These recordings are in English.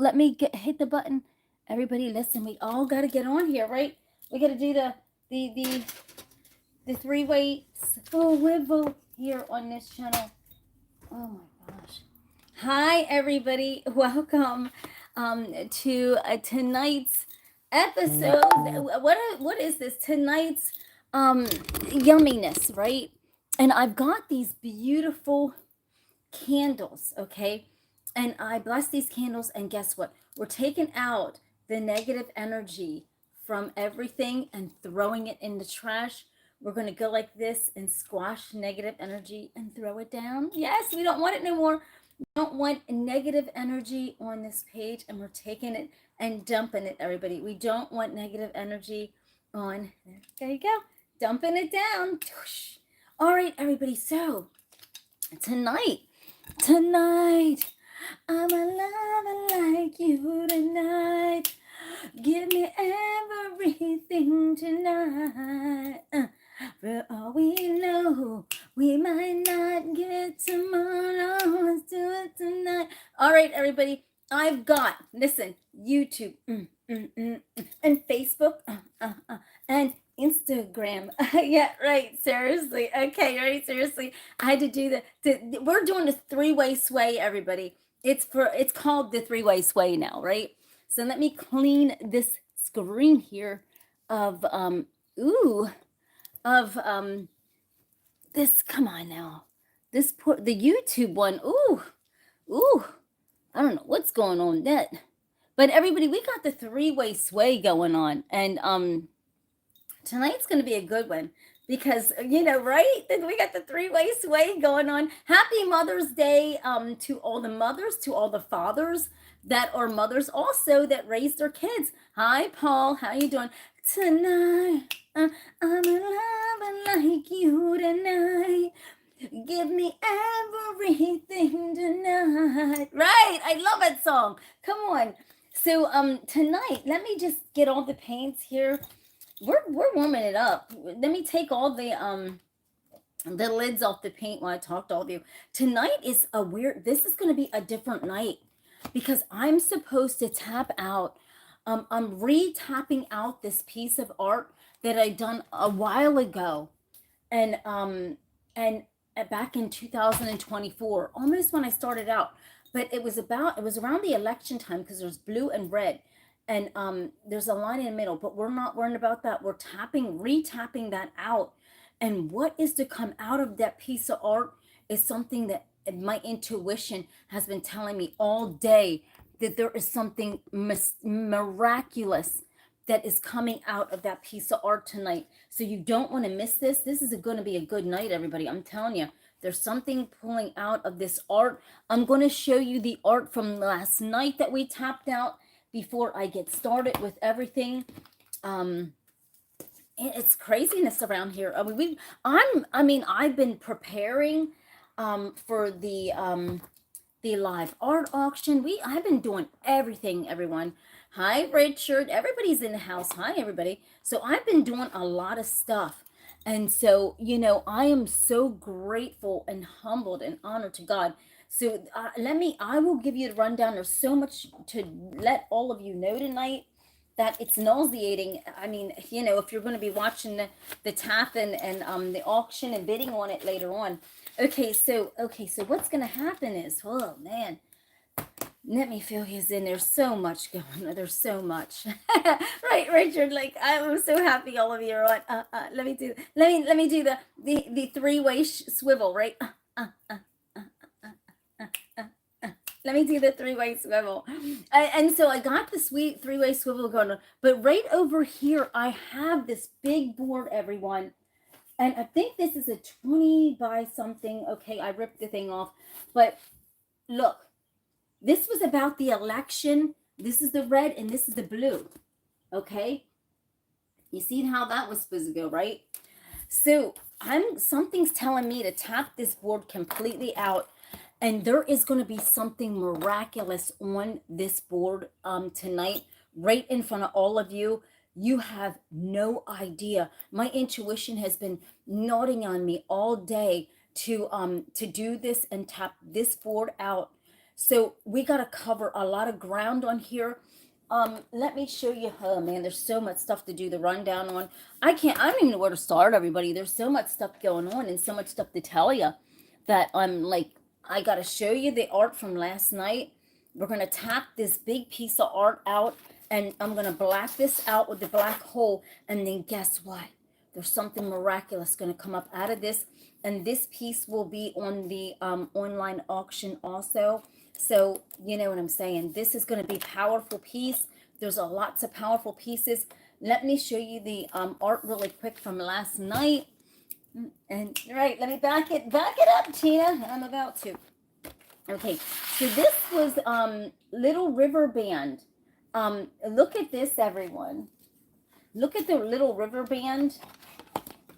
let me hit the button. Everybody, listen. We all got to get on here, right? We got to do the the the three-way swivel here on this channel. Oh my gosh. Hi, everybody. Welcome to tonight's episode. What is this? Tonight's yumminess, right? And I've got these beautiful candles, okay? And I bless these candles, and guess what? We're taking out the negative energy from everything and throwing it in the trash. We're going to go like this and squash negative energy and throw it down. Yes, we don't want it no more. We don't want negative energy on this page, and we're taking it and dumping it, everybody. We don't want negative energy on. There you go. Dumping it down. All right, everybody. So tonight, I'm a lover like you tonight. Give me everything tonight. For all we know, we might not get tomorrow. Let's do it tonight. All right, everybody. I've got, listen, YouTube and Facebook and Instagram. Yeah, right. Seriously. Okay, right. Seriously. I had to do we're doing the three-way sway, everybody. It's called the three-way sway now, right? So let me clean this screen here of this, come on now. The YouTube one. Ooh. I don't know what's going on with that. But everybody, we got the three-way sway going on, and tonight's going to be a good one because, right? We got the three-way sway going on. Happy Mother's Day to all the mothers, to all the fathers that are mothers also that raise their kids. Hi, Paul. How you doing? Tonight, I'm in love like you tonight. Give me everything tonight. Right. I love that song. Come on. So tonight, let me just get all the paints here. We're warming it up. Let me take all the lids off the paint while I talk to all of you. Tonight is this is going to be a different night because I'm supposed to tap out. I'm re-tapping out this piece of art that I done a while ago. And back in 2024, almost when I started out. But it was around the election time because there's blue and red. And there's a line in the middle, but we're not worrying about that. We're re-tapping that out. And what is to come out of that piece of art is something that my intuition has been telling me all day, that there is something miraculous that is coming out of that piece of art tonight. So you don't want to miss this. This is going to be a good night, everybody. I'm telling you, there's something pulling out of this art. I'm going to show you the art from last night that we tapped out before I get started with everything. It's craziness around here. I've been preparing for the live art auction. I've been doing everything, everyone. Hi, Richard. Everybody's in the house. Hi, everybody. So I've been doing a lot of stuff. And so, I am so grateful and humbled and honored to God. So I will give you a rundown. There's so much to let all of you know tonight that it's nauseating. I mean, if you're going to be watching the tap and the auction and bidding on it later on. Okay, so what's going to happen is, oh man, let me feel his in. There's so much going on. There's so much. Right, Richard. Like, I'm so happy all of you are on. Let me do the three-way swivel, right? Let me do the three-way swivel. And so I got the sweet three-way swivel going on. But right over here, I have this big board, everyone. And I think this is a 20 by something. Okay, I ripped the thing off. But look, this was about the election. This is the red and this is the blue. Okay? You see how that was supposed to go, right? So something's telling me to tap this board completely out. And there is going to be something miraculous on this board tonight, right in front of all of you. You have no idea. My intuition has been nodding on me all day to do this and tap this board out. So we got to cover a lot of ground on here. Let me show you. Oh man, there's so much stuff to do the rundown on. I don't even know where to start, everybody. There's so much stuff going on and so much stuff to tell you that I'm like, I got to show you the art from last night. We're going to tap this big piece of art out, and I'm going to black this out with the black hole. And then guess what? There's something miraculous going to come up out of this. And this piece will be on the online auction also. So you know what I'm saying. This is going to be powerful piece. There's a lots of powerful pieces. Let me show you the art really quick from last night. And right, let me back it up, Tina. I'm about to. Okay, so this was Little River Band. Look at this, everyone. Look at the Little River Band,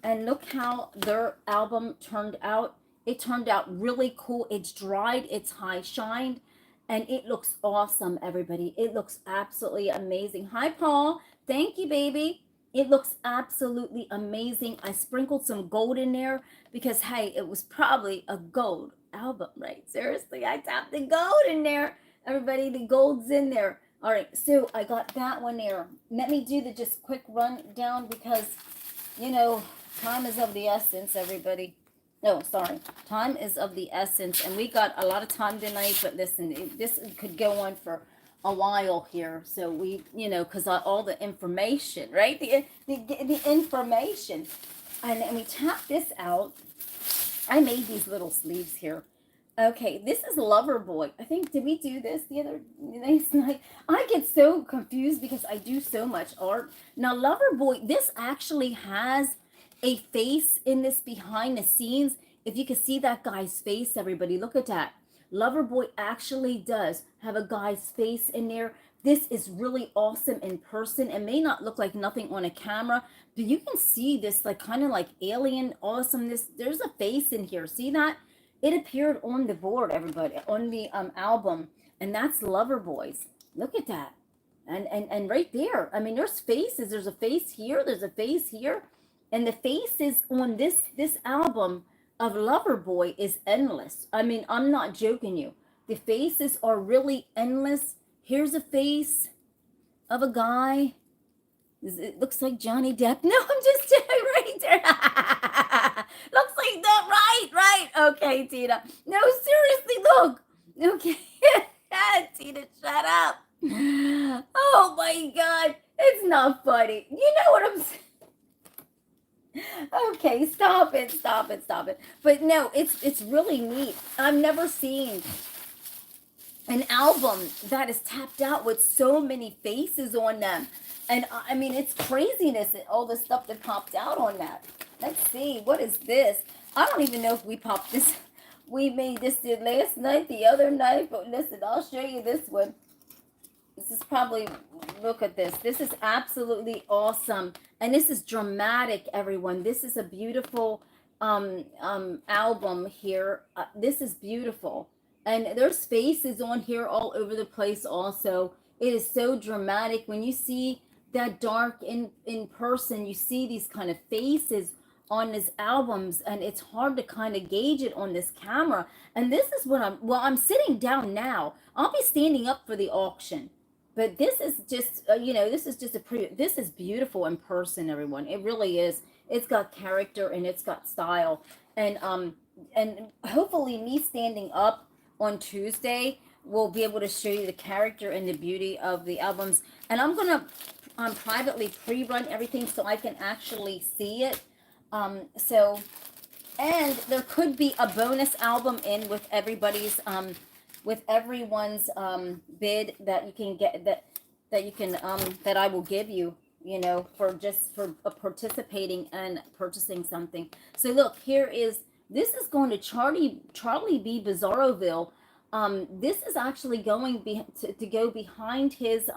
and look how their album turned out. It turned out really cool. It's dried, it's high shined, and it looks awesome, everybody. It looks absolutely amazing. Hi, Paul. Thank you, baby. It looks absolutely amazing. I sprinkled some gold in there because, hey, it was probably a gold album, right? Seriously, I tapped the gold in there. Everybody, the gold's in there. All right, so I got that one there. Let me do the just quick rundown because, you know, time is of the essence, everybody. No, sorry. Time is of the essence, and we got a lot of time tonight, but listen, this could go on for a while here. So we, you know, because all the information, right? The information. And we tap this out. I made these little sleeves here. Okay, this is Lover Boy. I think, did we do this the other night? I get so confused because I do so much art. Now, Lover Boy, this actually has a face in this behind the scenes. If you can see that guy's face, everybody, look at that. Lover Boy actually does have a guy's face in there. This is really awesome in person. It may not look like nothing on a camera, but you can see this like kind of like alien awesomeness. There's a face in here. See that? It appeared on the board, everybody, on the album, and that's Lover Boys. Look at that. And right there. I mean, there's faces. There's a face here. There's a face here. And the faces on this album of Lover Boy is endless. I mean, I'm not joking you. The faces are really endless. Here's a face of a guy. It looks like Johnny Depp. No, I'm just right there. Looks like that. Right. Okay, Tina. No, seriously, look. Okay. Tina, shut up. Oh my God. It's not funny. You know what I'm saying? Okay, stop it. But no, it's really neat. I've never seen an album that is tapped out with so many faces on them. And I mean, it's craziness, all the stuff that popped out on that. Let's see, what is this? I don't even know if we popped this. We made this the last night, the other night, but listen, I'll show you this one. This is probably, look at this. This is absolutely awesome. And this is dramatic, everyone. This is a beautiful album here. This is beautiful. And there's faces on here all over the place also. It is so dramatic. When you see that dark in person, you see these kind of faces on his albums, and it's hard to kind of gauge it on this camera. And this is what I'm sitting down now. I'll be standing up for the auction. But this is just, this is just this is beautiful in person, everyone. It really is. It's got character and it's got style. And hopefully me standing up on Tuesday will be able to show you the character and the beauty of the albums. And I'm going to privately pre-run everything so I can actually see it. And there could be a bonus album in with everybody's, with everyone's bid that you can get, that you can that I will give you, for participating and purchasing something. So look, this is going to Charlie B. Bizarroville. This is actually going to go behind his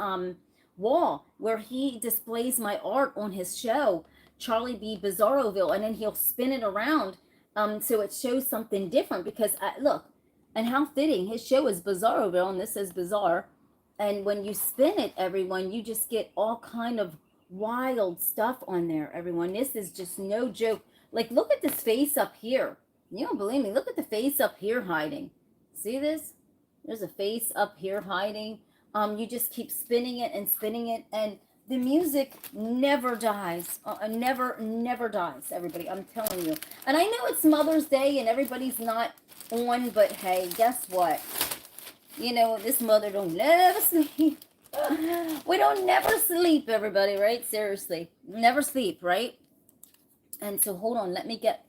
wall where he displays my art on his show, Charlie B. Bizarroville, and then he'll spin it around so it shows something different, because look, and how fitting, his show is Bizarroville and this is Bizarre, and when you spin it, everyone, you just get all kind of wild stuff on there, everyone. This is just no joke. Like, look at this face up here. You don't believe me? Look at the face up here hiding. See this? There's a face up here hiding. You just keep spinning it, and the music never dies. Never dies, everybody. I'm telling you. And I know it's Mother's Day and everybody's not on, but hey, guess what? You know, this mother don't never sleep. We don't never sleep, everybody, right? Seriously. Never sleep, right? And so hold on, let me get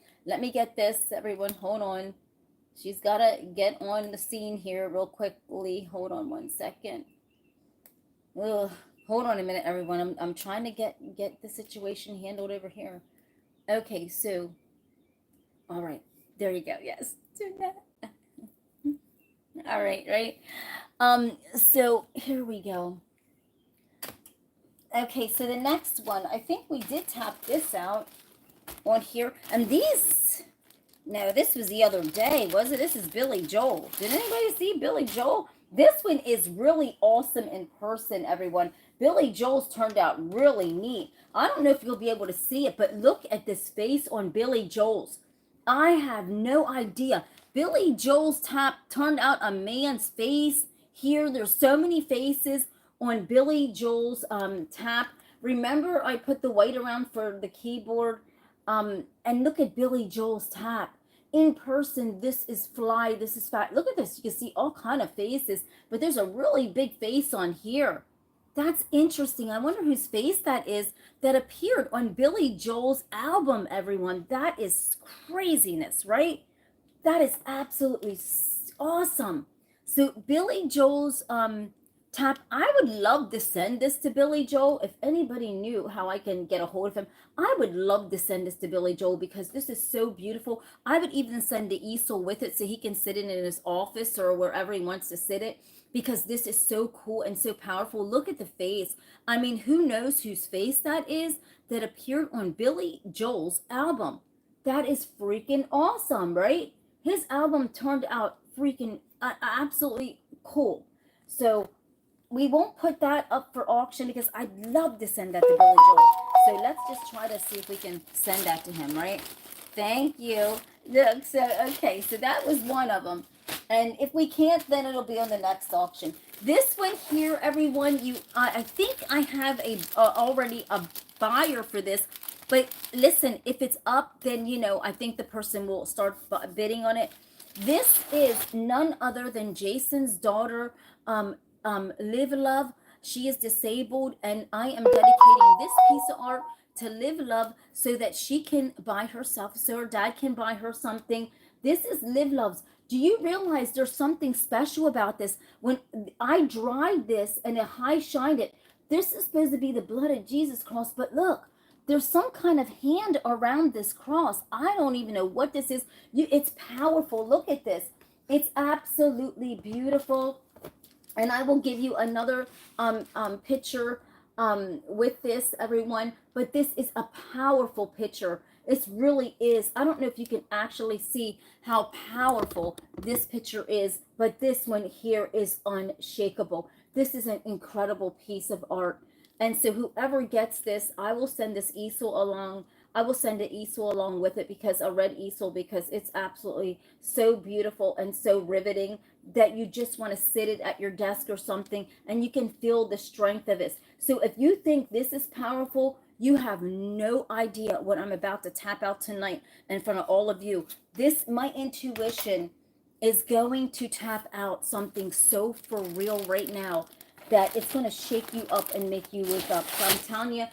this, everyone. Hold on. She's gotta get on the scene here real quickly. Hold on 1 second. Ugh. Hold on a minute, everyone. I'm trying to get the situation handled over here. Okay, so all right. There you go. Yes. All right, right? So here we go. Okay, so the next one, I think we did tap this out on here. And these, no, this was the other day, was it? This is Billy Joel. Did anybody see Billy Joel? This one is really awesome in person, everyone. Billy Joel's turned out really neat. I don't know if you'll be able to see it, but look at this face on Billy Joel's. I have no idea. Billy Joel's tap turned out a man's face here. There's so many faces on Billy Joel's tap. Remember, I put the white around for the keyboard. And look at Billy Joel's tap. In person, this is fly, this is fat. Look at this. You can see all kind of faces, but there's a really big face on here. That's interesting. I wonder whose face that is that appeared on Billy Joel's album, everyone. That is craziness, right? That is absolutely awesome. So Billy Joel's tap, I would love to send this to Billy Joel. If anybody knew how I can get a hold of him, I would love to send this to Billy Joel because this is so beautiful. I would even send the easel with it so he can sit in his office or wherever he wants to sit it, because this is so cool and so powerful. Look at the face. I mean, who knows whose face that is that appeared on Billy Joel's album? That is freaking awesome, right? His album turned out freaking absolutely cool. So we won't put that up for auction because I'd love to send that to Billy Joel. So let's just try to see if we can send that to him, right? Thank you. Look, so, okay, so that was one of them. And if we can't, then it'll be on the next auction. This one here, everyone, I think I have already a buyer for this. But listen, if it's up, then, you know, I think the person will start bidding on it. This is none other than Jason's daughter, Live Love. She is disabled, and I am dedicating this piece of art to Live Love so that she can buy herself, so her dad can buy her something. This is Live Love's. Do you realize there's something special about this? When I dried this and I high shined it, this is supposed to be the blood of Jesus cross, but look, there's some kind of hand around this cross. I don't even know what this is. It's powerful. Look at this. It's absolutely beautiful. And I will give you another picture with this, everyone. But this is a powerful picture. It really is. I don't know if you can actually see how powerful this picture is, but this one here is unshakable. This is an incredible piece of art. And so whoever gets this, I will send this easel along. I will send an easel along with it, because a red easel, because it's absolutely so beautiful and so riveting that you just want to sit it at your desk or something, and you can feel the strength of it. So if you think this is powerful, you have no idea what I'm about to tap out tonight in front of all of you. My intuition is going to tap out something so for real right now that it's going to shake you up and make you wake up. So I'm telling you,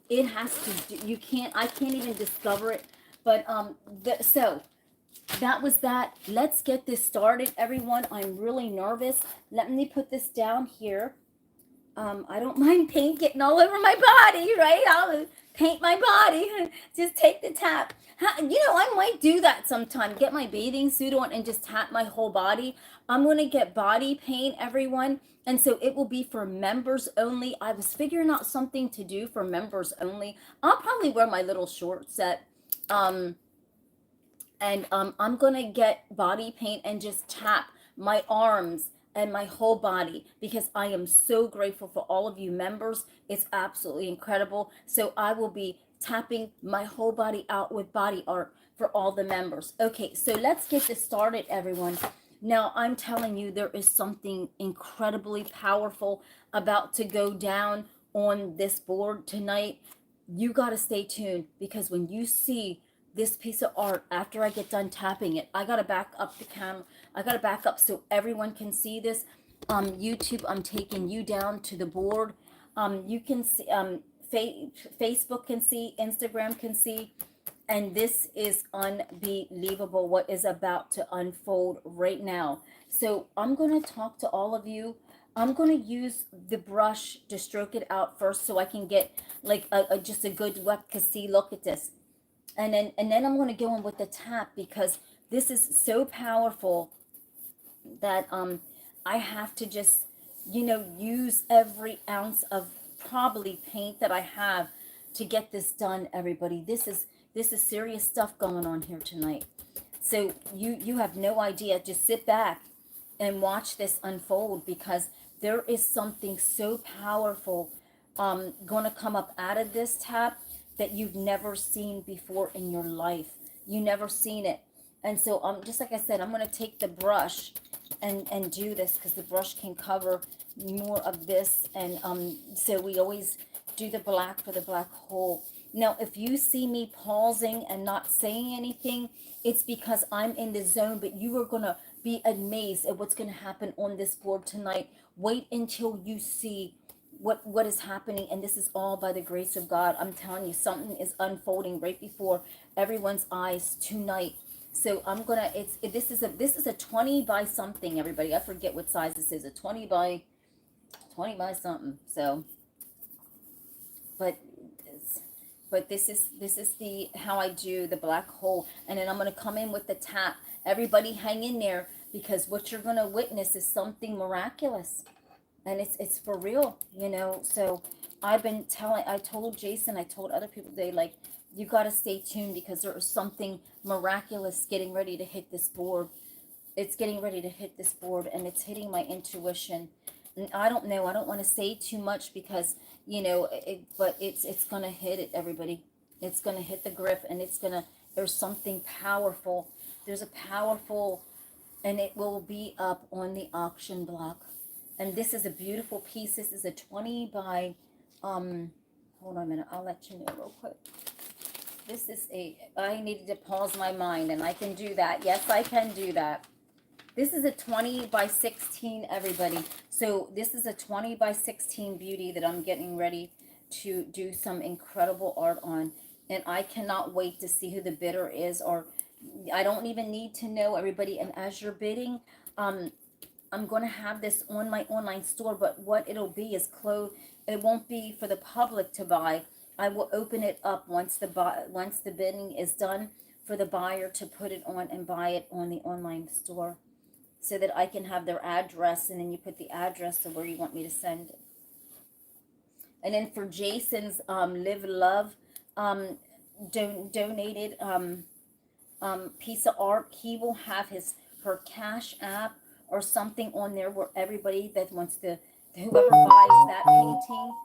it has to, I can't even discover it. But so that was that. Let's get this started, everyone. I'm really nervous. Let me put this down here. I don't mind paint getting all over my body, right? I'll paint my body. Just take the tap. You know, I might do that sometime. Get my bathing suit on and just tap my whole body. I'm going to get body paint, everyone. And so it will be for members only. I was figuring out something to do for members only. I'll probably wear my little short set. I'm going to get body paint and just tap my arms and my whole body, because I am so grateful for all of you members. It's absolutely incredible. So I will be tapping my whole body out with body art for all the members. Okay, so let's get this started, everyone. Now, I'm telling you, there is something incredibly powerful about to go down on this board tonight. You got to stay tuned, because when you see this piece of art, after I get done tapping it, I got to back up the camera. I got to back up so everyone can see this. YouTube, I'm taking you down to the board. You can see, Facebook can see, Instagram can see, and this is unbelievable what is about to unfold right now. So I'm going to talk to all of you. I'm going to use the brush to stroke it out first, so I can get like just a good see look at this. And then I'm going to go in with the tap, because this is so powerful that I have to just, use every ounce of probably paint that I have to get this done, everybody. This is serious stuff going on here tonight. So you have no idea. Just sit back and watch this unfold, because there is something so powerful going to come up out of this tap that you've never seen before in your life. You never seen it. And so just like I said, I'm going to take the brush and do this, because the brush can cover more of this. And so we always do the black for the black hole. Now, if you see me pausing and not saying anything, it's because I'm in the zone, but you are going to be amazed at what's going to happen on this board tonight. Wait until you see what is happening, and this is all by the grace of God. I'm telling you, something is unfolding right before everyone's eyes tonight. So I'm gonna, this is a 20 by something, everybody. I forget what size this is, a 20 by something. So, but this is the how I do the black hole. And then I'm gonna come in with the tap. Everybody hang in there, because what you're gonna witness is something miraculous, and it's for real, So I told Jason, I told other people today, like, you got to stay tuned, because there is something miraculous getting ready to hit this board. It's getting ready to hit this board, and it's hitting my intuition. And I don't know, I don't want to say too much, because but it's gonna hit it, everybody. It's gonna hit the grip, and there's something powerful. There's a powerful, and it will be up on the auction block. And this is a beautiful piece. This is a 20 by hold on a minute, I'll let you know real quick. This is I needed to pause my mind, and I can do that. Yes, I can do that. This is a 20 by 16, everybody. So this is a 20 by 16 beauty that I'm getting ready to do some incredible art on. And I cannot wait to see who the bidder is, or I don't even need to know, everybody. And as you're bidding, I'm going to have this on my online store, but what it'll be is closed. It won't be for the public to buy. I will open it up once the bidding is done, for the buyer to put it on and buy it on the online store, so that I can have their address, and then you put the address of where you want me to send it. And then for Jason's Live Love donated piece of art, he will have her Cash App or something on there, where everybody that wants to, whoever buys that painting,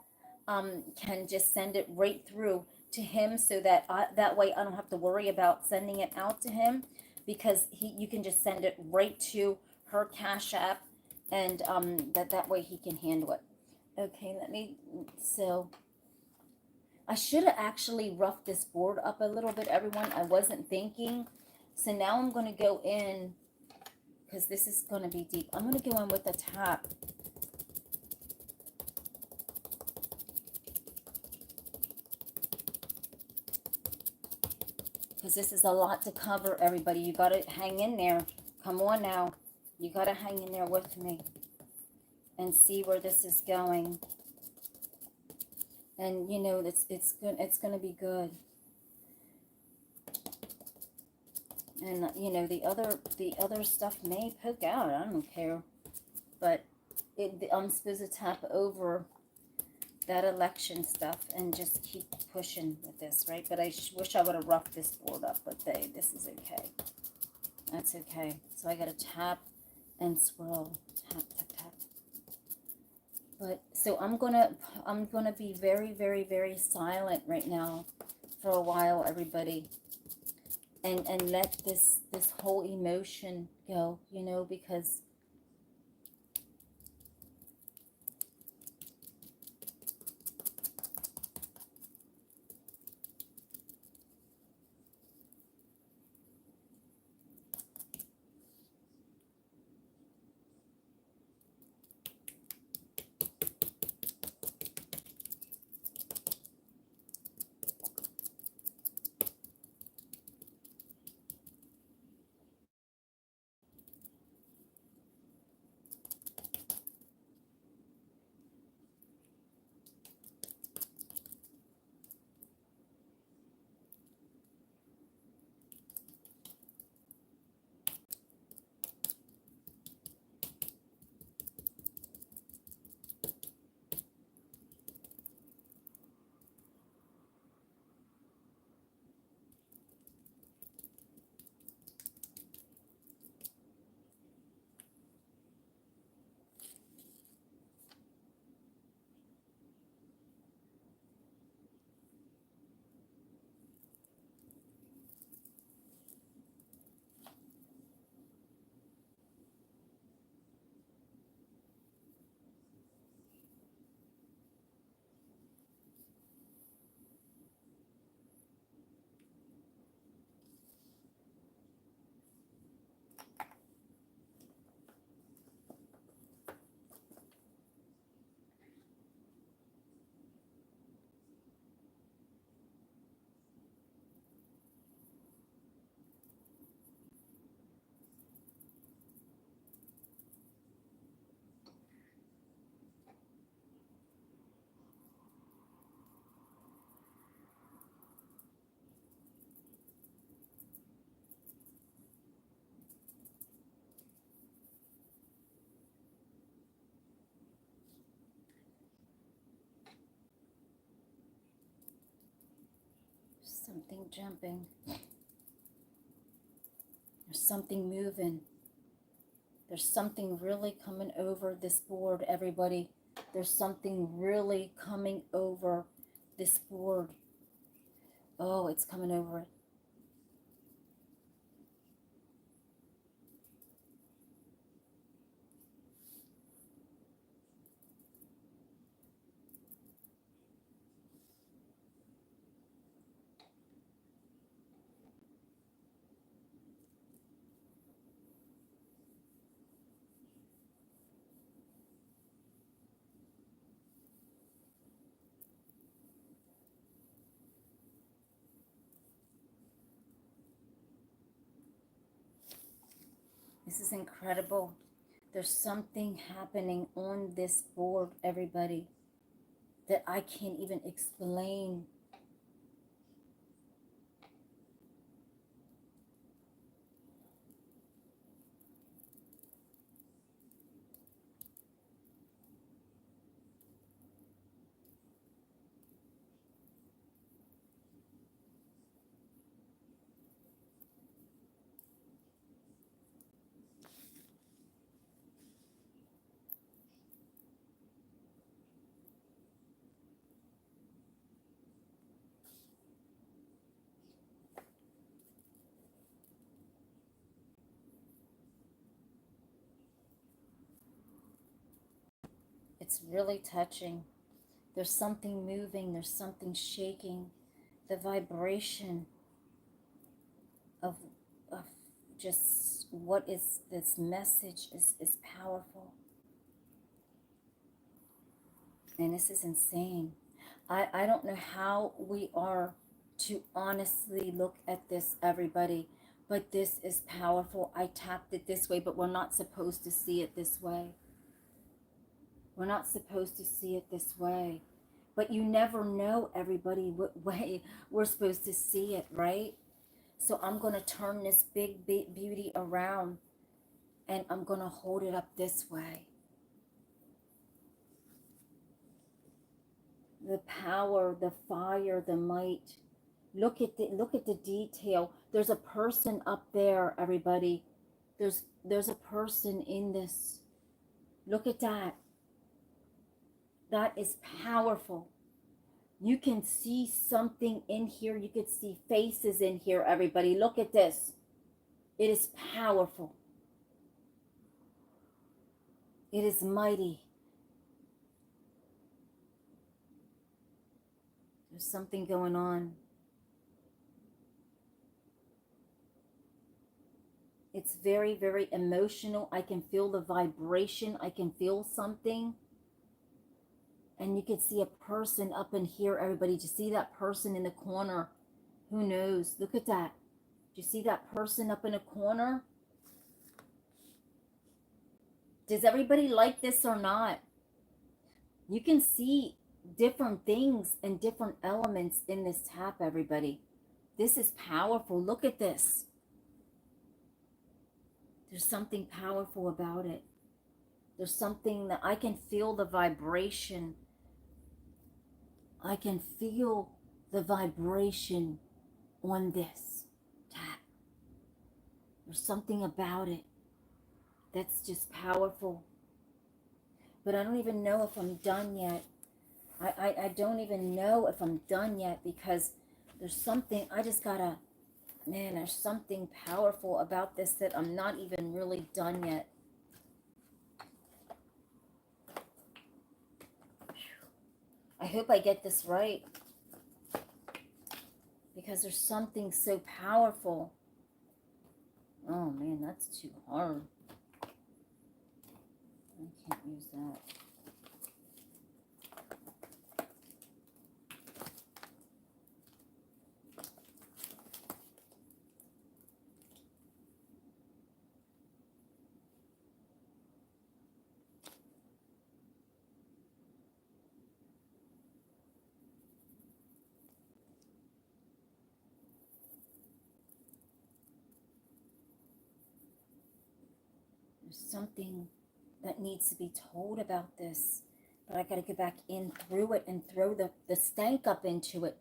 can just send it right through to him, so that that way I don't have to worry about sending it out to him, because you can just send it right to her Cash App, and that way he can handle it. Okay, so I should have actually roughed this board up a little bit, everyone. I wasn't thinking. So now I'm going to go in, because this is going to be deep. I'm going to go in with a tap. Because this is a lot to cover, everybody. You got to hang in there. Come on now. You got to hang in there with me and see where this is going. And it's going to be good. And the other stuff may poke out. I don't care. But I'm supposed to tap over that election stuff and just keep pushing with this, right? But I wish I would have roughed this board up, but this is okay. That's okay. So I got to tap and swirl, tap, tap, tap. But so I'm gonna be very, very, very silent right now for a while, everybody, and let this whole emotion go, you know, because something jumping. There's something moving. There's something really coming over this board, everybody. There's something really coming over this board. Oh, it's coming over it. This is incredible. There's something happening on this board, everybody, that I can't even explain. It's really touching. There's something moving. There's something shaking. The vibration of, of just what is this message is powerful. And this is insane. I don't know how we are to honestly look at this, everybody, but this is powerful. I tapped it this way, but we're not supposed to see it this way. We're not supposed to see it this way. But you never know, everybody, what way we're supposed to see it, right? So I'm going to turn this big beauty around, and I'm going to hold it up this way. The power, the fire, the might. Look at the detail. There's a person up there, everybody. There's a person in this. Look at that. That is powerful. You can see something in here. You could see faces in here, everybody. Look at this. It is powerful. It is mighty. There's something going on. It's very, very emotional. I can feel the vibration. I can feel something. And you can see a person up in here, everybody. Do you see that person in the corner? Who knows? Look at that. Do you see that person up in a corner? Does everybody like this or not? You can see different things and different elements in this tap, everybody. This is powerful. Look at this. There's something powerful about it. There's something that I can feel the vibration. I can feel the vibration on this tap. There's something about it that's just powerful. But I don't even know if I'm done yet. I don't even know if I'm done yet, because there's something, I just gotta, man, there's something powerful about this that I'm not even really done yet. I hope I get this right, because there's something so powerful. Oh man, that's too hard. I can't use that. There's something that needs to be told about this, but I got to go back in through it and throw the stank up into it.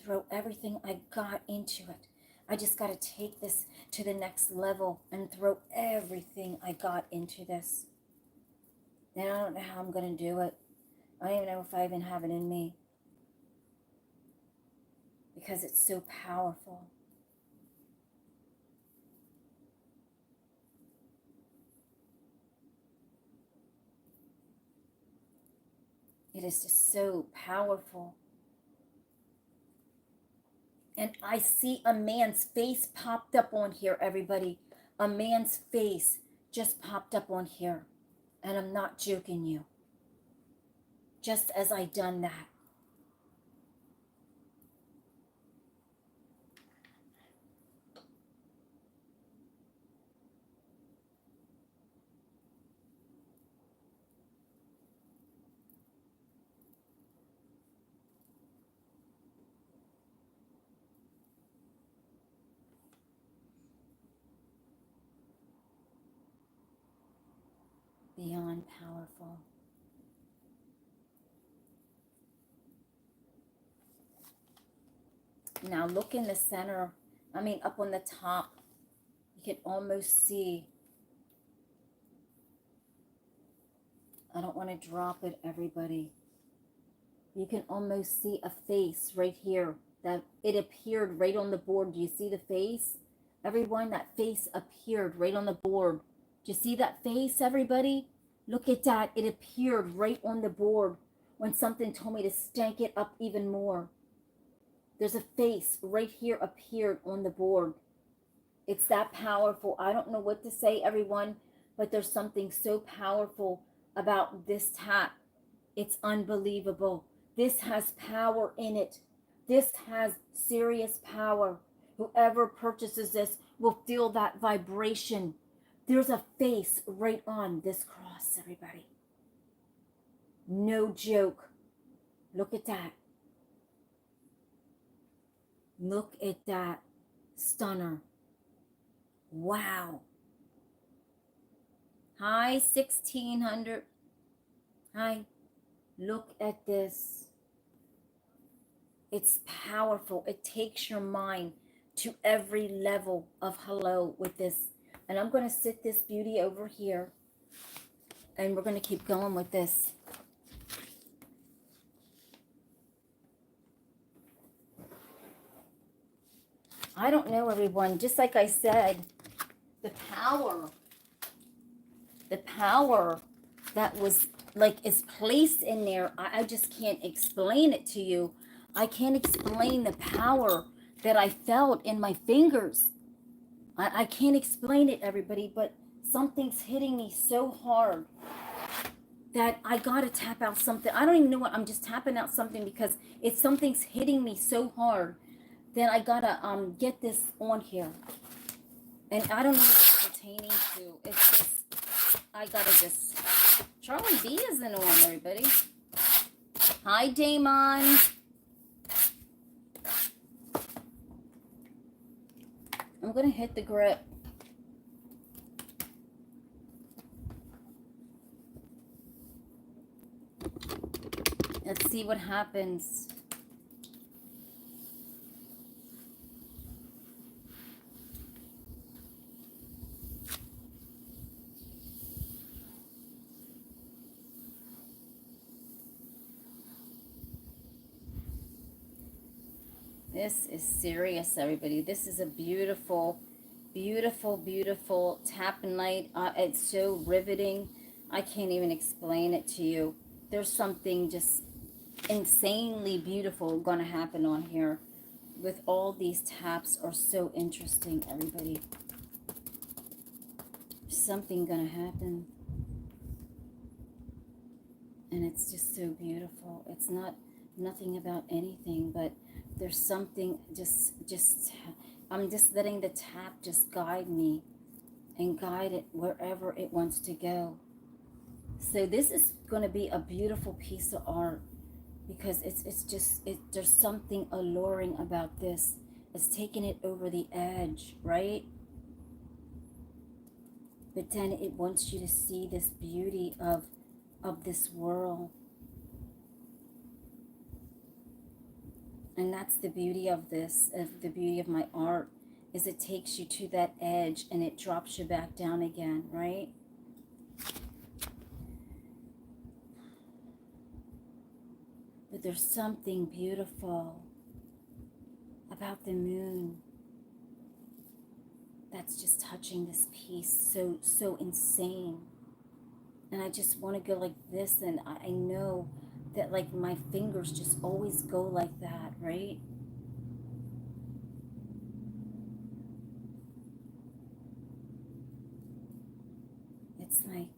Throw everything I got into it. I just got to take this to the next level and throw everything I got into this. And I don't know how I'm going to do it. I don't even know if I even have it in me, because it's so powerful. It is just so powerful. And I see a man's face popped up on here, everybody. A man's face just popped up on here. And I'm not joking you. Just as I done that. Beyond powerful. Now look in the center, up on the top, you can almost see, I don't want to drop it, everybody. You can almost see a face right here, that it appeared right on the board. Do you see the face? Everyone, that face appeared right on the board. Do you see that face, everybody? Look at that. It appeared right on the board when something told me to stank it up even more. There's a face right here appeared on the board. It's that powerful. I don't know what to say, everyone, but there's something so powerful about this tap. It's unbelievable. This has power in it. This has serious power. Whoever purchases this will feel that vibration. There's a face right on this cross, everybody. No joke. Look at that. Look at that. Stunner. Wow. Hi, 1600. Hi. Look at this. It's powerful. It takes your mind to every level of hello with this. And I'm going to sit this beauty over here. And we're going to keep going with this. I don't know, everyone. Just like I said, the power that was like is placed in there. I just can't explain it to you. I can't explain the power that I felt in my fingers. I can't explain it, everybody, but something's hitting me so hard that I gotta tap out something. I don't even know what, I'm just tapping out something because it's something's hitting me so hard that I gotta get this on here. And I don't know what it's pertaining to. It's just, I gotta just, Charlie D isn't on, everybody. Hi, Damon. I'm gonna hit the grip. Let's see what happens. This is serious, everybody. This is a beautiful, beautiful, beautiful tap and light. It's so riveting. I can't even explain it to you. There's something just insanely beautiful going to happen on here. With all these taps are so interesting, everybody. Something going to happen. And it's just so beautiful. It's nothing about anything, but there's something I'm just letting the tap just guide me and guide it wherever it wants to go. So this is going to be a beautiful piece of art because there's something alluring about this. It's taking it over the edge, right? But then it wants you to see this beauty of this world. And that's the beauty of this, the beauty of my art, is it takes you to that edge and it drops you back down again, right? But there's something beautiful about the moon that's just touching this piece, so insane. And I just want to go like this, and I know that like my fingers just always go like that, right? It's like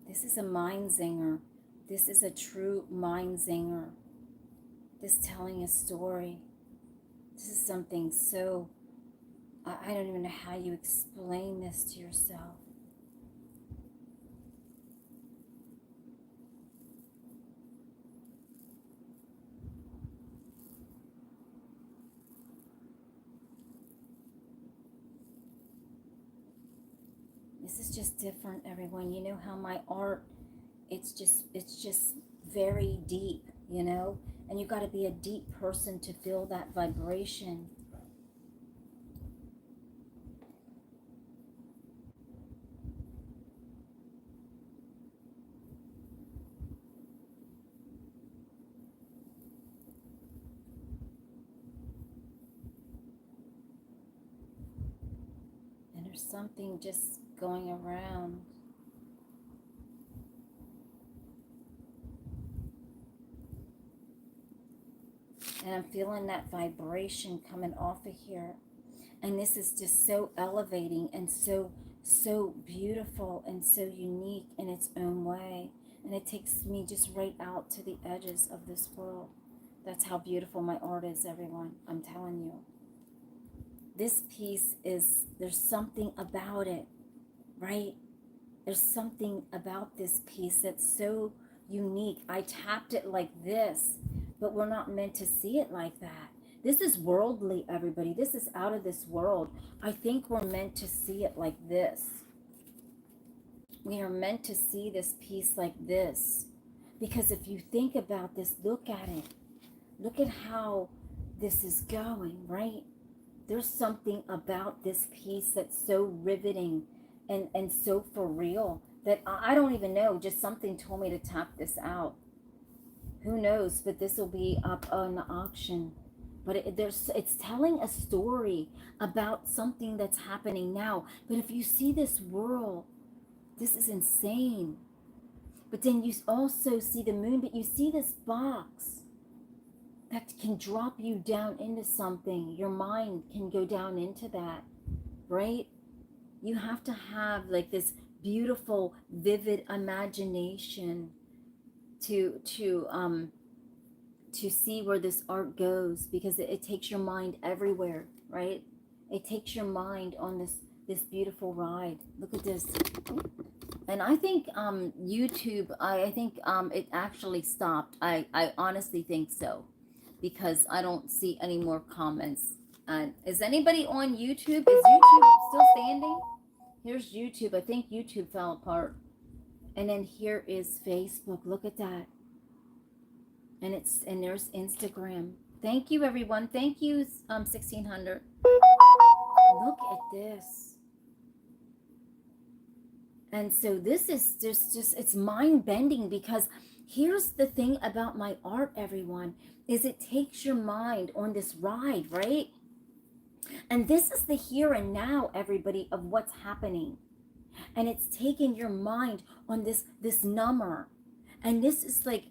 this is a mind zinger. This is a true mind zinger. This telling a story. This is something so, I don't even know how you explain this to yourself. This is just different, everyone. You know how my art, it's just very deep, you know? And you got to be a deep person to feel that vibration. And there's something just going around. And I'm feeling that vibration coming off of here. And this is just so elevating and so beautiful and so unique in its own way. And it takes me just right out to the edges of this world. That's how beautiful my art is, everyone. I'm telling you. This piece is, there's something about it, right? There's something about this piece that's so unique. I tapped it like this, but we're not meant to see it like that. This is worldly, everybody. This is out of this world. I think we're meant to see it like this. We are meant to see this piece like this. Because if you think about this, look at it. Look at how this is going, right? There's something about this piece that's so riveting and so for real that I don't even know. Just something told me to tap this out. Who knows? But this will be up on the auction. But it's telling a story about something that's happening now. But if you see this world, this is insane. But then you also see the moon, but you see this box that can drop you down into something. Your mind can go down into that, right? You have to have like this beautiful, vivid imagination to see where this art goes, because it takes your mind everywhere, right? It takes your mind on this beautiful ride. Look at this. And I think YouTube, I think it actually stopped. I honestly think so, because I don't see any more comments. And is anybody on YouTube? Is YouTube still standing? Here's YouTube. I think YouTube fell apart. And then here is Facebook. Look at that. And there's Instagram. Thank you, everyone. Thank you, 1600. Look at this. And so this is just it's mind-bending, because here's the thing about my art, everyone, is it takes your mind on this ride, right? And this is the here and now, everybody, of what's happening. And it's taking your mind on this number. And this is like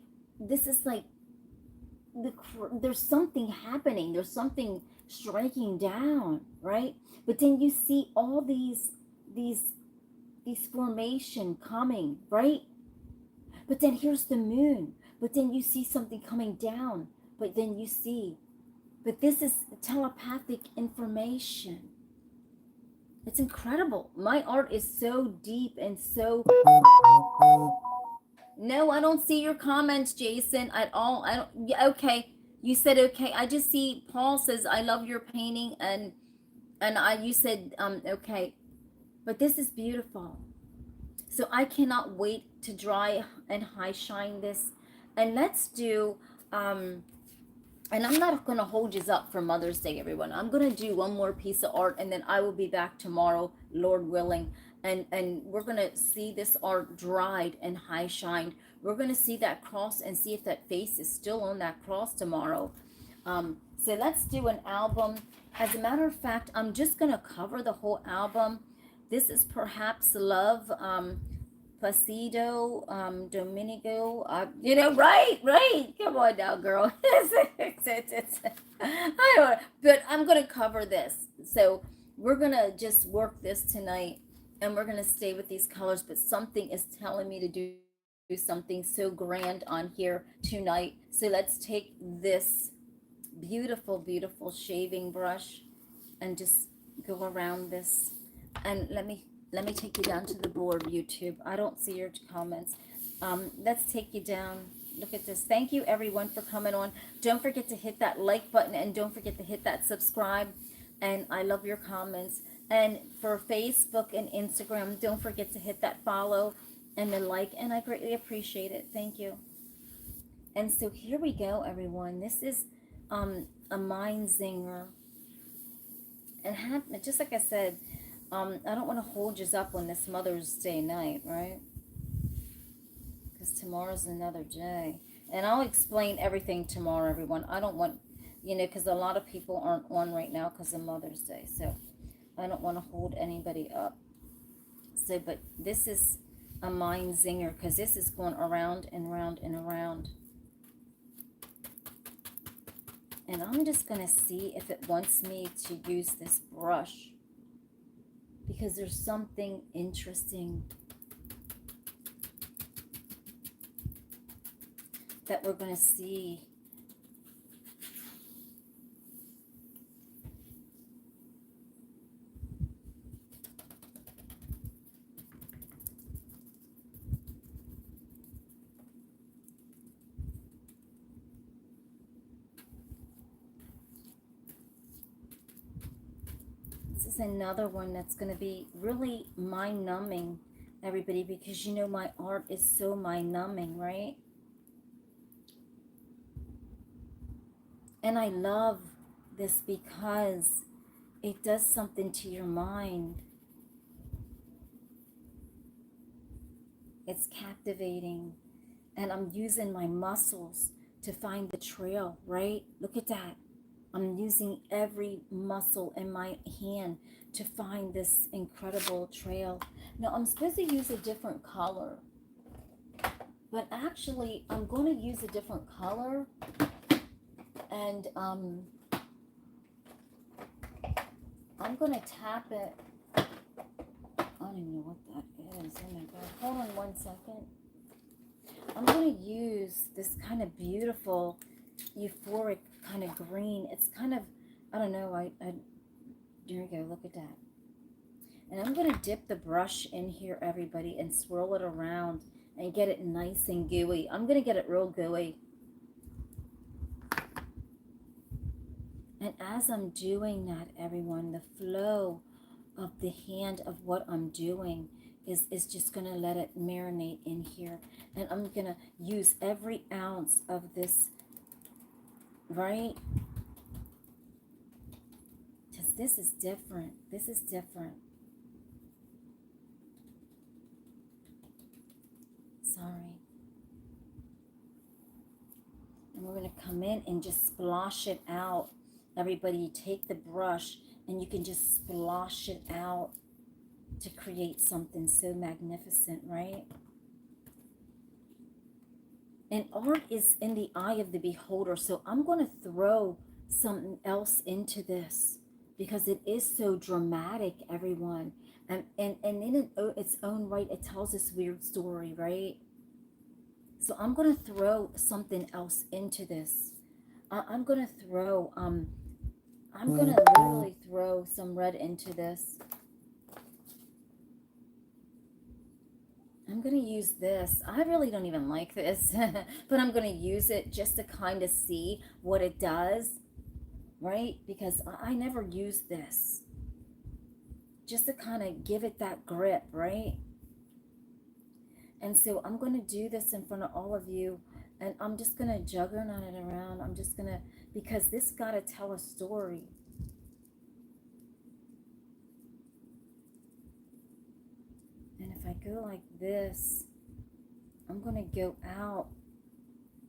there's something happening. There's something striking down, right? But then you see all these formation coming, right? But then here's the moon. But then you see something coming down. But then you see. But this is telepathic information. It's incredible. My art is so deep and so... No, I don't see your comments, Jason, at all. I don't... Yeah, okay. You said okay. I just see Paul says, I love your painting. And you said, okay. But this is beautiful. So I cannot wait to dry and high shine this. And let's do, and I'm not going to hold you up for Mother's Day, everyone. I'm going to do one more piece of art, and then I will be back tomorrow, Lord willing. And we're going to see this art dried and high shined. We're going to see that cross and see if that face is still on that cross tomorrow. So let's do an album. As a matter of fact, I'm just going to cover the whole album. This is Perhaps Love, Placido, Domenico, you know, right? Come on now, girl. I don't, but I'm going to cover this. So we're going to just work this tonight, and we're going to stay with these colors, but something is telling me to do something so grand on here tonight. So let's take this beautiful, beautiful shaving brush and just go around this. And let me take you down to the board, YouTube. I don't see your comments. Let's take you down. Look at this. Thank you, everyone, for coming on. Don't forget to hit that like button, and don't forget to hit that subscribe. And I love your comments. And for Facebook and Instagram, don't forget to hit that follow and the like, and I greatly appreciate it. Thank you. And so here we go, everyone. This is a mind zinger. And just like I said, I don't want to hold you up on this Mother's Day night, right? Because tomorrow's another day. And I'll explain everything tomorrow, everyone. I don't want, you know, because a lot of people aren't on right now because of Mother's Day. So I don't want to hold anybody up. So, but this is a mind zinger, because this is going around and around and around. And I'm just going to see if it wants me to use this brush, because there's something interesting that we're going to see. This is another one that's going to be really mind-numbing, everybody, because you know my art is so mind-numbing, right? And I love this because it does something to your mind. It's captivating, and I'm using my muscles to find the trail, right? Look at that. I'm using every muscle in my hand to find this incredible trail. Now, I'm supposed to use a different color, but actually, I'm going to use a different color, and I'm going to tap it. I don't even know what that is. Oh my God. Hold on one second. I'm going to use this kind of beautiful, euphoric kind of green. It's kind of, I don't know, there we go, look at that. And I'm going to dip the brush in here, everybody, and swirl it around and get it nice and gooey. I'm going to get it real gooey. And as I'm doing that, everyone, the flow of the hand of what I'm doing is just going to let it marinate in here. And I'm going to use every ounce of this, right? Because this is different. This is different. Sorry. And we're going to come in and just splosh it out. Everybody, you take the brush and you can just splosh it out to create something so magnificent, right? And art is in the eye of the beholder. So I'm going to throw something else into this because it is so dramatic, everyone. And in its own right, it tells this weird story, right? So I'm going to throw something else into this. I'm going to throw, I'm going to literally throw some red into this. I'm going to use this. I really don't even like this, but I'm going to use it just to kind of see what it does, right? Because I never use this. Just to kind of give it that grip, right? And so I'm going to do this in front of all of you, and I'm just going to juggernaut it around. I'm just going to, because this got to tell a story. And if I go like this, I'm going to go out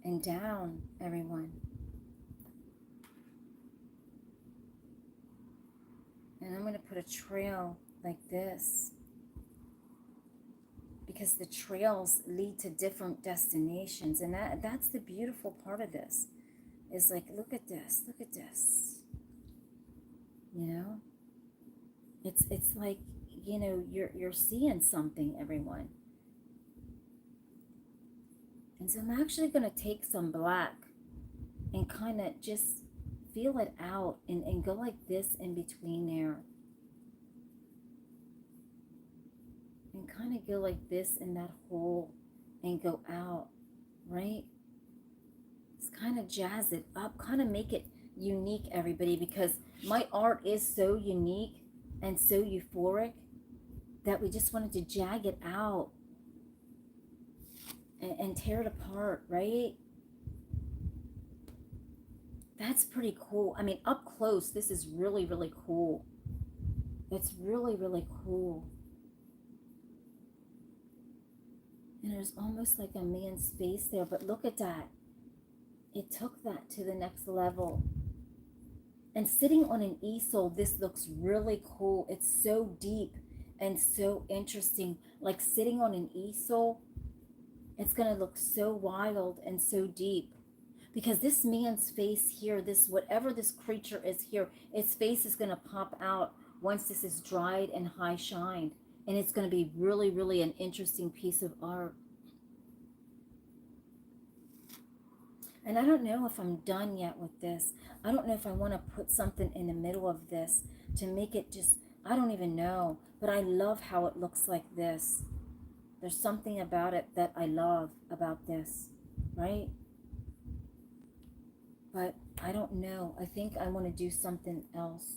and down, everyone. And I'm going to put a trail like this. Because the trails lead to different destinations. And that's the beautiful part of this. Is like, look at this. Look at this. You know? It's like, you know, you're seeing something, everyone. And so I'm actually going to take some black and kind of just feel it out and go like this in between there. And kind of go like this in that hole and go out, right? Just kind of jazz it up, kind of make it unique, everybody, because my art is so unique and so euphoric that we just wanted to jag it out and tear it apart, right? That's pretty cool. I mean, up close, this is really, really cool. It's really, really cool. And there's almost like a man's face there, but look at that. It took that to the next level. And sitting on an easel, this looks really cool. It's so deep and so interesting. Like sitting on an easel, it's going to look so wild and so deep. Because this man's face here, this whatever this creature is here, its face is going to pop out once this is dried and high shined. And it's going to be really, really an interesting piece of art. And I don't know if I'm done yet with this. I don't know if I want to put something in the middle of this to make it just, I don't even know. But I love how it looks like this. There's something about it that I love about this, right? But I don't know. I think I want to do something else.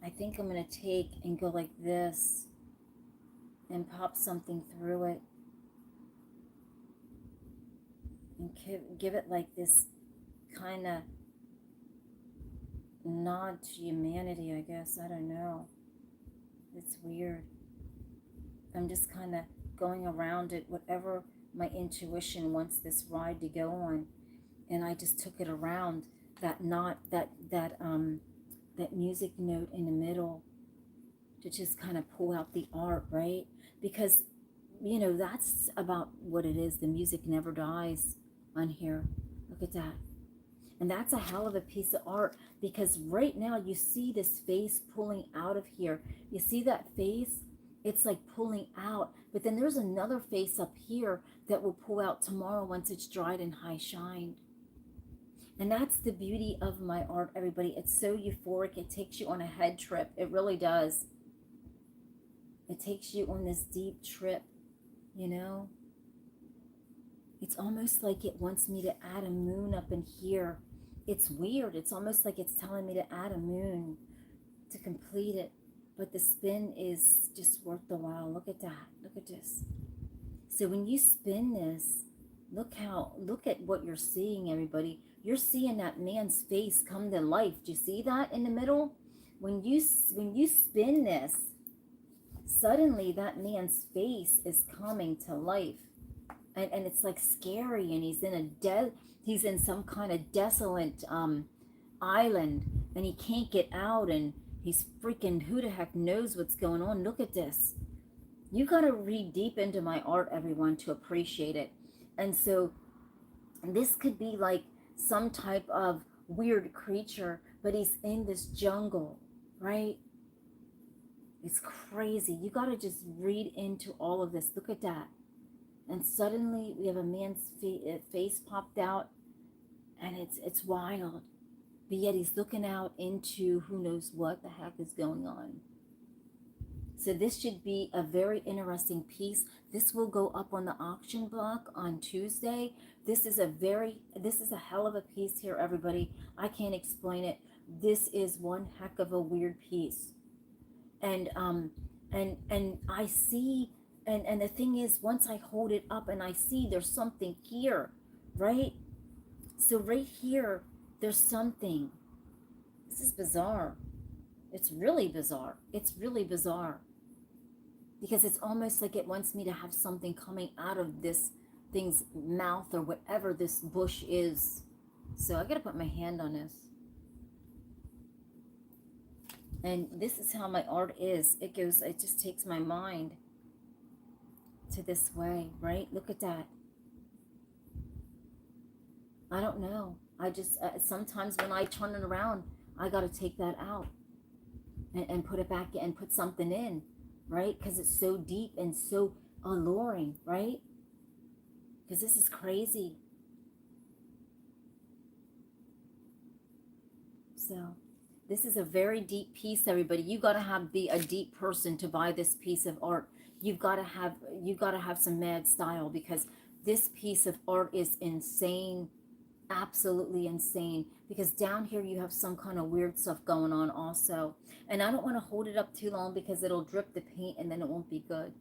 I think I'm going to take and go like this and pop something through it and give it like this kind of nod to humanity, I guess. I don't know. It's weird. I'm just kind of going around it, whatever my intuition wants this ride to go on, and I just took it around that knot, that music note in the middle, to just kind of pull out the art, right? Because, you know, that's about what it is. The music never dies on here. Look at that. And that's a hell of a piece of art, because right now you see this face pulling out of here. You see that face? It's like pulling out. But then there's another face up here that will pull out tomorrow once it's dried and high shined. And that's the beauty of my art, everybody. It's so euphoric. It takes you on a head trip. It really does. It takes you on this deep trip, you know? It's almost like it wants me to add a moon up in here. It's weird. It's almost like it's telling me to add a moon to complete it. But the spin is just worth the while. Look at that. Look at this. So when you spin this, look at what you're seeing, everybody. You're seeing that man's face come to life. Do you see that in the middle? When you spin this, suddenly that man's face is coming to life. And it's like scary, and he's in some kind of desolate island, and he can't get out, and he's freaking, who the heck knows what's going on. Look at this. You got to read deep into my art, everyone, to appreciate it. And so this could be like some type of weird creature, but he's in this jungle, right? It's crazy. You got to just read into all of this. Look at that. And suddenly we have a man's face popped out, and it's wild. But yet he's looking out into who knows what the heck is going on. So this should be a very interesting piece. This will go up on the auction block on Tuesday. This is a hell of a piece here, everybody. I can't explain it. This is one heck of a weird piece. And I see, and the thing is, once I hold it up and I see there's something here, right? So right here, there's something. This is bizarre. It's really bizarre. It's really bizarre. Because it's almost like it wants me to have something coming out of this thing's mouth or whatever this bush is. So I gotta put my hand on this. And this is how my art is. It just takes my mind to this way, right? Look at that. I don't know. I just, sometimes when I turn it around, I got to take that out and put it back and put something in, right? Because it's so deep and so alluring, right? Because this is crazy. So this is a very deep piece, everybody. You got to be a deep person to buy this piece of art. You got to have some mad style, because this piece of art is insane. Absolutely insane. Because down here you have some kind of weird stuff going on also, and I don't want to hold it up too long because it'll drip the paint and then it won't be good.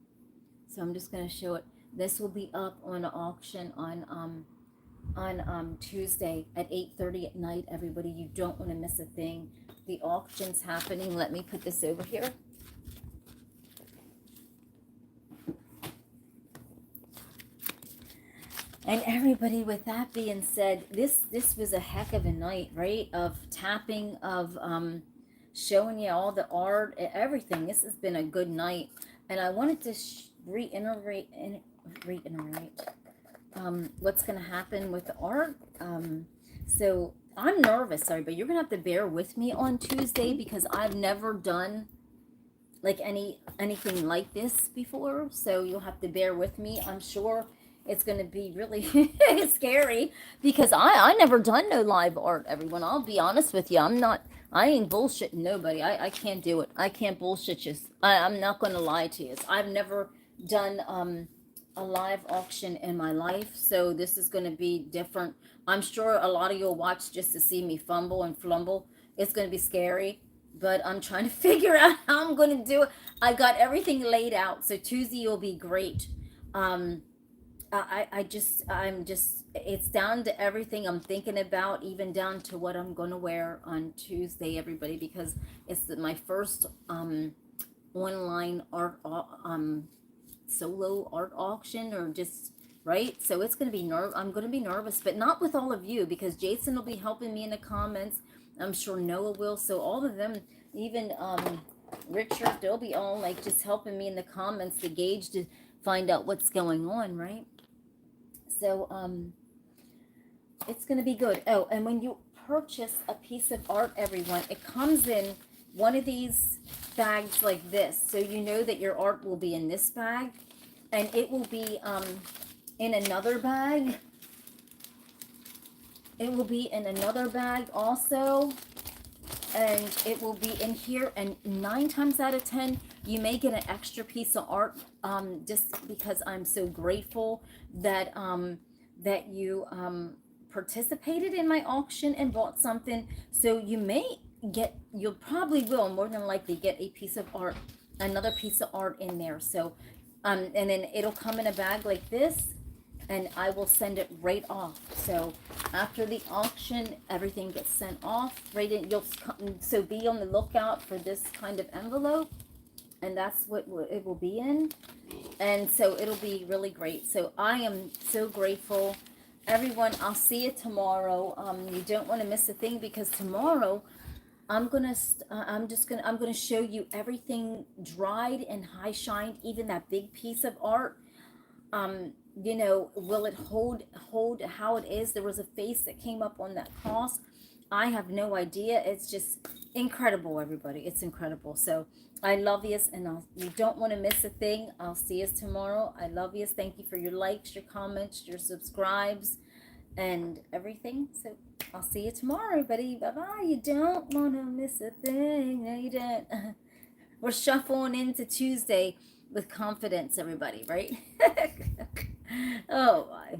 So I'm just going to show it. This will be up on an auction on Tuesday at 8:30 at night, everybody. You don't want to miss a thing. The auction's happening. Let me put this over here. And everybody, with that being said, this was a heck of a night, right? Of tapping, of showing you all the art, everything. This has been a good night. And I wanted to reiterate what's going to happen with the art. So I'm nervous, sorry, but you're going to have to bear with me on Tuesday, because I've never done like anything like this before. So you'll have to bear with me. I'm sure it's going to be really scary, because I never done no live art, everyone. I'll be honest with you. I ain't bullshitting nobody. I can't do it. I can't bullshit you. I'm not going to lie to you. I've never done a live auction in my life, so this is going to be different. I'm sure a lot of you'll watch just to see me fumble and flumble. It's going to be scary, but I'm trying to figure out how I'm going to do it. I got everything laid out, so Tuesday will be great. It's down to everything I'm thinking about, even down to what I'm going to wear on Tuesday, everybody, because it's my first online art, solo art auction, or just right? So it's going to be I'm going to be nervous, but not with all of you, because Jason will be helping me in the comments. I'm sure Noah will. So all of them, even Richard, they'll be all like just helping me in the comments to gauge, to find out what's going on, right? So it's going to be good. Oh, and when you purchase a piece of art, everyone, it comes in one of these bags like this. So you know that your art will be in this bag, and it will be in another bag. It will be in another bag also, and it will be in here. And 9 times out of 10, you may get an extra piece of art, just because I'm so grateful that that you participated in my auction and bought something. So you may get, you'll probably will more than likely get a piece of art, another piece of art in there. So and then it'll come in a bag like this, and I will send it right off. So after the auction, everything gets sent off right in. So be on the lookout for this kind of envelope, and that's what it will be in. And so it'll be really great. So I am so grateful, everyone. I'll see you tomorrow. You don't want to miss a thing, because tomorrow I'm gonna show you everything dried and high shined, even that big piece of art. You know, will it hold how it is? There was a face that came up on that cross. I have no idea. It's just incredible, everybody. It's incredible. So I love yous, and you don't want to miss a thing. I'll see yous tomorrow. I love yous. Thank you for your likes, your comments, your subscribes, and everything. So I'll see you tomorrow, everybody. Bye-bye. You don't want to miss a thing. No, you don't. We're shuffling into Tuesday with confidence, everybody, right? Oh, my.